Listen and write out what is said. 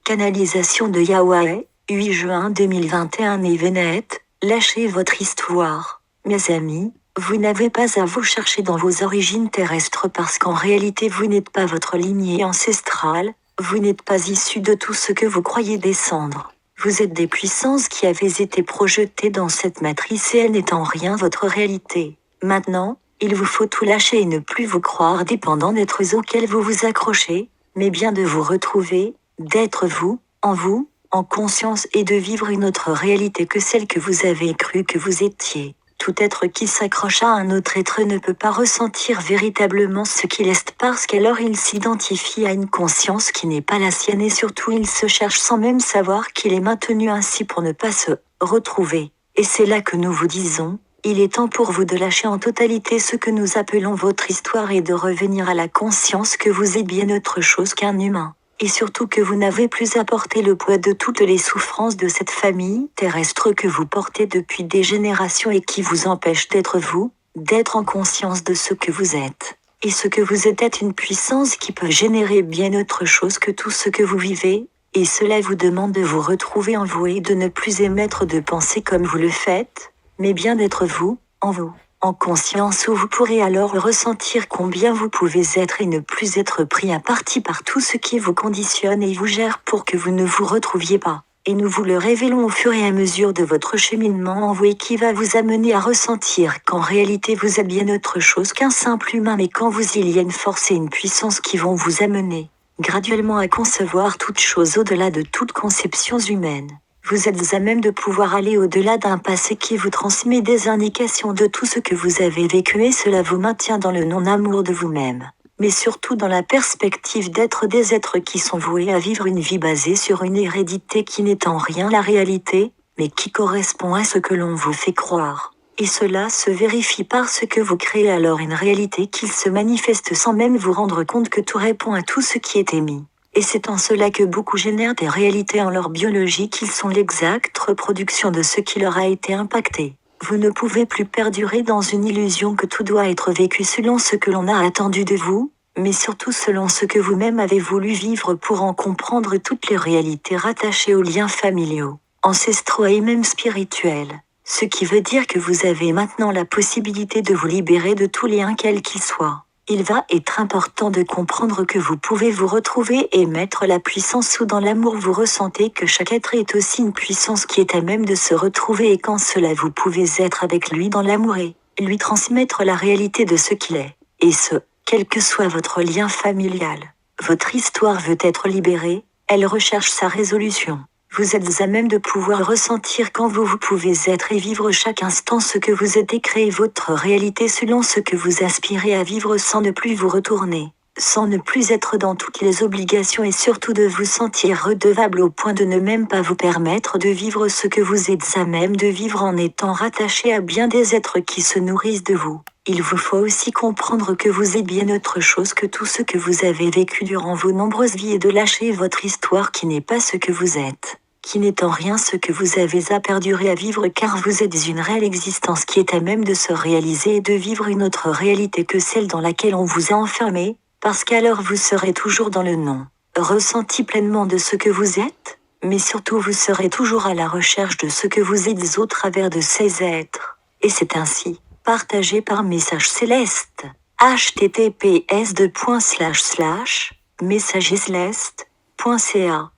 Canalisation de Yahweh, 8 juin 2021 et Vénet, lâchez votre histoire. Mes amis, vous n'avez pas à vous chercher dans vos origines terrestres parce qu'en réalité vous n'êtes pas votre lignée ancestrale, vous n'êtes pas issu de tout ce que vous croyez descendre. Vous êtes des puissances qui avaient été projetées dans cette matrice et elle n'est en rien votre réalité. Maintenant, il vous faut tout lâcher et ne plus vous croire dépendant d'êtres auxquels vous vous accrochez, mais bien de vous retrouver, d'être vous, en conscience et de vivre une autre réalité que celle que vous avez cru que vous étiez. Tout être qui s'accroche à un autre être ne peut pas ressentir véritablement ce qu'il est parce qu'alors il s'identifie à une conscience qui n'est pas la sienne et surtout il se cherche sans même savoir qu'il est maintenu ainsi pour ne pas se retrouver. Et c'est là que nous vous disons, il est temps pour vous de lâcher en totalité ce que nous appelons votre histoire et de revenir à la conscience que vous êtes bien autre chose qu'un humain. Et surtout que vous n'avez plus à porter le poids de toutes les souffrances de cette famille terrestre que vous portez depuis des générations et qui vous empêche d'être vous, d'être en conscience de ce que vous êtes. Et ce que vous êtes est une puissance qui peut générer bien autre chose que tout ce que vous vivez, et cela vous demande de vous retrouver en vous et de ne plus émettre de pensées comme vous le faites, mais bien d'être vous, en conscience où vous pourrez alors ressentir combien vous pouvez être et ne plus être pris à partie par tout ce qui vous conditionne et vous gère pour que vous ne vous retrouviez pas. Et nous vous le révélons au fur et à mesure de votre cheminement en vous et qui va vous amener à ressentir qu'en réalité vous êtes bien autre chose qu'un simple humain mais qu'en vous il y a une force et une puissance qui vont vous amener graduellement à concevoir toute chose au-delà de toute conception humaine. Vous êtes à même de pouvoir aller au-delà d'un passé qui vous transmet des indications de tout ce que vous avez vécu et cela vous maintient dans le non-amour de vous-même, mais surtout dans la perspective d'être des êtres qui sont voués à vivre une vie basée sur une hérédité qui n'est en rien la réalité, mais qui correspond à ce que l'on vous fait croire. Et cela se vérifie parce que vous créez alors une réalité qui se manifeste sans même vous rendre compte que tout répond à tout ce qui est émis. Et c'est en cela que beaucoup génèrent des réalités en leur biologie qu'ils sont l'exacte reproduction de ce qui leur a été impacté. Vous ne pouvez plus perdurer dans une illusion que tout doit être vécu selon ce que l'on a attendu de vous, mais surtout selon ce que vous-même avez voulu vivre pour en comprendre toutes les réalités rattachées aux liens familiaux, ancestraux et même spirituels. Ce qui veut dire que vous avez maintenant la possibilité de vous libérer de tout lien quel qu'il soit. Il va être important de comprendre que vous pouvez vous retrouver et mettre la puissance où dans l'amour vous ressentez que chaque être est aussi une puissance qui est à même de se retrouver et qu'en cela vous pouvez être avec lui dans l'amour et lui transmettre la réalité de ce qu'il est. Et ce, quel que soit votre lien familial. Votre histoire veut être libérée, elle recherche sa résolution. Vous êtes à même de pouvoir ressentir quand vous pouvez être et vivre chaque instant ce que vous êtes et créer votre réalité selon ce que vous aspirez à vivre sans ne plus vous retourner, sans ne plus être dans toutes les obligations et surtout de vous sentir redevable au point de ne même pas vous permettre de vivre ce que vous êtes à même de vivre en étant rattaché à bien des êtres qui se nourrissent de vous. Il vous faut aussi comprendre que vous êtes bien autre chose que tout ce que vous avez vécu durant vos nombreuses vies et de lâcher votre histoire qui n'est pas ce que vous êtes, qui n'est en rien ce que vous avez à perdurer à vivre car vous êtes une réelle existence qui est à même de se réaliser et de vivre une autre réalité que celle dans laquelle on vous a enfermé, parce qu'alors vous serez toujours dans le non, ressenti pleinement de ce que vous êtes, mais surtout vous serez toujours à la recherche de ce que vous êtes au travers de ces êtres. Et c'est ainsi, partagé par message céleste, https://messagesceleste.ca